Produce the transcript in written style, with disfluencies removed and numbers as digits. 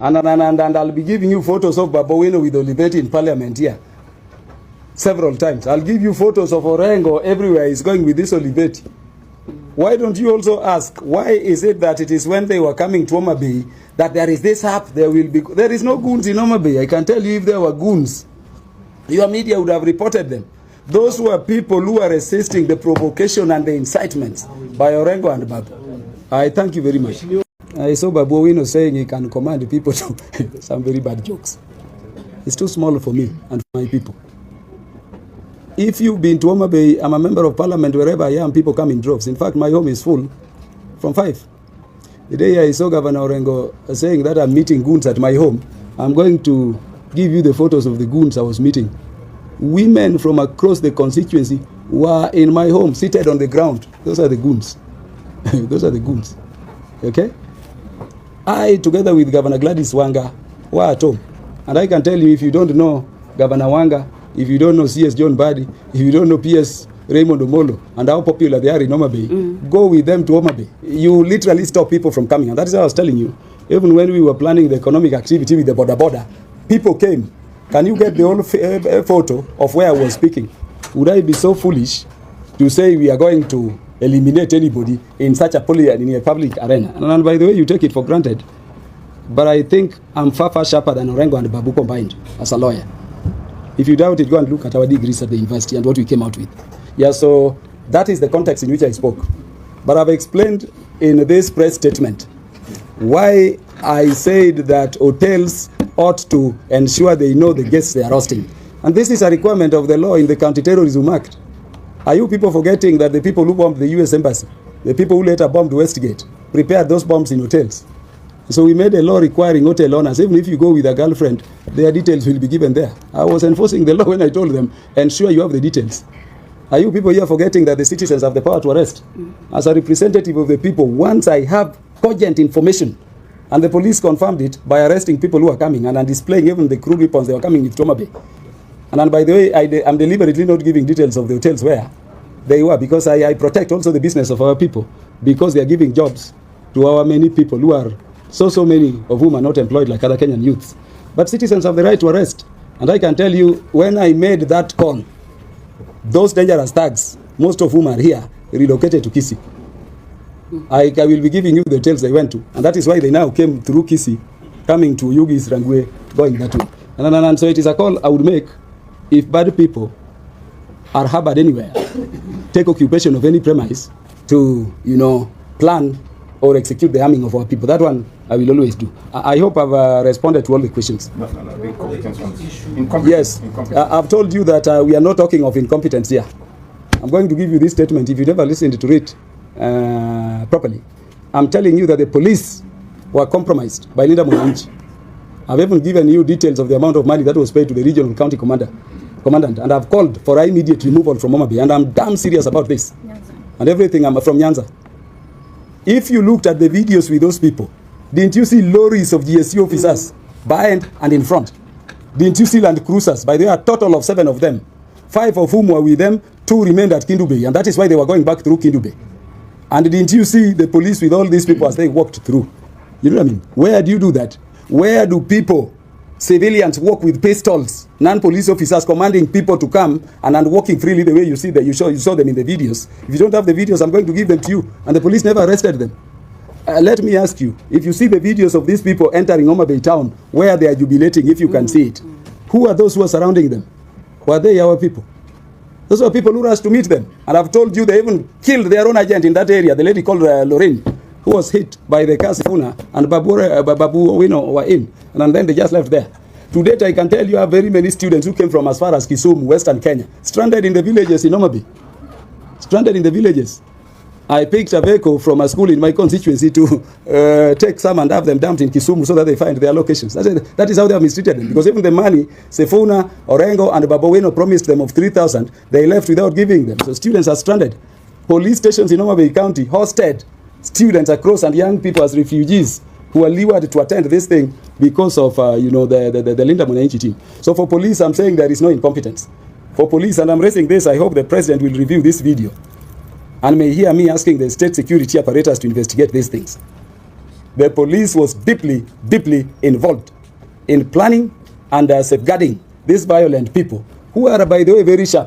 And I'll be giving you photos of Babu Owino with Olibeti in parliament here. Several times. I'll give you photos of Orengo everywhere he's going with this Olibeti. Why don't you also ask, why is it that it is when they were coming to Homabay that there is this hap, there is no goons in Homabay. I can tell you if there were goons, your media would have reported them. Those were people who are resisting the provocation and the incitements by Orengo and Babu. I thank you very much. I saw Babu Owino saying he can command people to some very bad jokes. It's too small for me and for my people. If you've been to Homabay, I'm a member of parliament. Wherever I am, people come in droves. In fact, my home is full from 5. The day I saw Governor Orengo saying that I'm meeting goons at my home, I'm going to give you the photos of the goons I was meeting. Women from across the constituency were in my home, seated on the ground. Those are the goons. Those are the goons. Okay? I, together with Governor Gladys Wanga, were at home. And I can tell you, if you don't know Governor Wanga, if you don't know CS John Badi, if you don't know PS Raymond Omolo, and how popular they are in Homabay, go with them to Homabay. You literally stop people from coming. And that is what I was telling you. Even when we were planning the economic activity with the border, people came. Can you get the whole photo of where I was speaking? Would I be so foolish to say we are going to eliminate anybody in such a public arena? And by the way, you take it for granted. But I think I'm far sharper than Orengo and Babu combined as a lawyer. If you doubt it, go and look at our degrees at the university and what we came out with. Yeah, so that is the context in which I spoke. But I've explained in this press statement why I said that hotels ought to ensure they know the guests they are hosting. And this is a requirement of the law in the Counter-Terrorism Act. Are you people forgetting that the people who bombed the US Embassy, the people who later bombed Westgate, prepared those bombs in hotels? So we made a law requiring hotel owners, even if you go with a girlfriend, their details will be given there. I was enforcing the law when I told them, ensure you have the details. Are you people here forgetting that the citizens have the power to arrest? As a representative of the people, once I have cogent information, and the police confirmed it by arresting people who are coming and displaying even the crude weapons they were coming with Homabay. And by the way, I'm deliberately not giving details of the hotels where they were, because I protect also the business of our people, because they are giving jobs to our many people who are so many of whom are not employed like other Kenyan youths. But citizens have the right to arrest. And I can tell you, when I made that call, those dangerous thugs, most of whom are here, relocated to Kisii. I will be giving you the hotels they went to. And that is why they now came through Kisii, coming to Yugis, Rangwe, going that way. And so it is a call I would make if bad people are harbored anywhere, take occupation of any premise to, plan or execute the harming of our people. That one I will always do. I hope I've responded to all the questions. No, the incompetence ones. Yes, I've told you that we are not talking of incompetence here. I'm going to give you this statement if you never listened to it properly. I'm telling you that the police were compromised by Linda Mwananchi. I've even given you details of the amount of money that was paid to the regional county commandant, and I've called for immediate removal from Homabay, and I'm damn serious about this. And everything. I'm from Nyanza. If you looked at the videos with those people, didn't you see lorries of GSU officers behind and in front? Didn't you see Land Cruisers? By the way, a total of 7 of them, 5 of whom were with them, 2 remained at Kindu Bay, and that is why they were going back through Kindu Bay. And didn't you see the police with all these people as they walked through? You know what I mean? Where do you do that? Where do people, civilians, walk with pistols, non-police officers commanding people to come and walking freely the way you see that you saw them in the videos? If you don't have the videos, I'm going to give them to you. And the police never arrested them. Let me ask you, if you see the videos of these people entering Homabay town, where they are jubilating, if you can see it, who are those who are surrounding them? Were they our people? Those are people who rushed to meet them. And I've told you they even killed their own agent in that area, the lady called Lorraine, who was hit by the car Sifuna, and Babu Owino were in. And then they just left there. To date, I can tell you have very many students who came from as far as Kisumu, Western Kenya, stranded in the villages in Homabay. Stranded in the villages. I picked a vehicle from a school in my constituency to take some and have them dumped in Kisumu so that they find their locations. That is how they have mistreated them. Because even the money Sifuna, Orengo, and Babu Owino promised them of 3,000, they left without giving them. So students are stranded. Police stations in Homabay County hosted students across and young people as refugees who are lured to attend this thing because of the Linda Mwananchi team. So for police, I'm saying there is no incompetence. For police, and I'm raising this, I hope the president will review this video and may hear me asking the state security apparatus to investigate these things. the police was deeply, deeply involved in planning and safeguarding these violent people, who are, by the way, very sharp.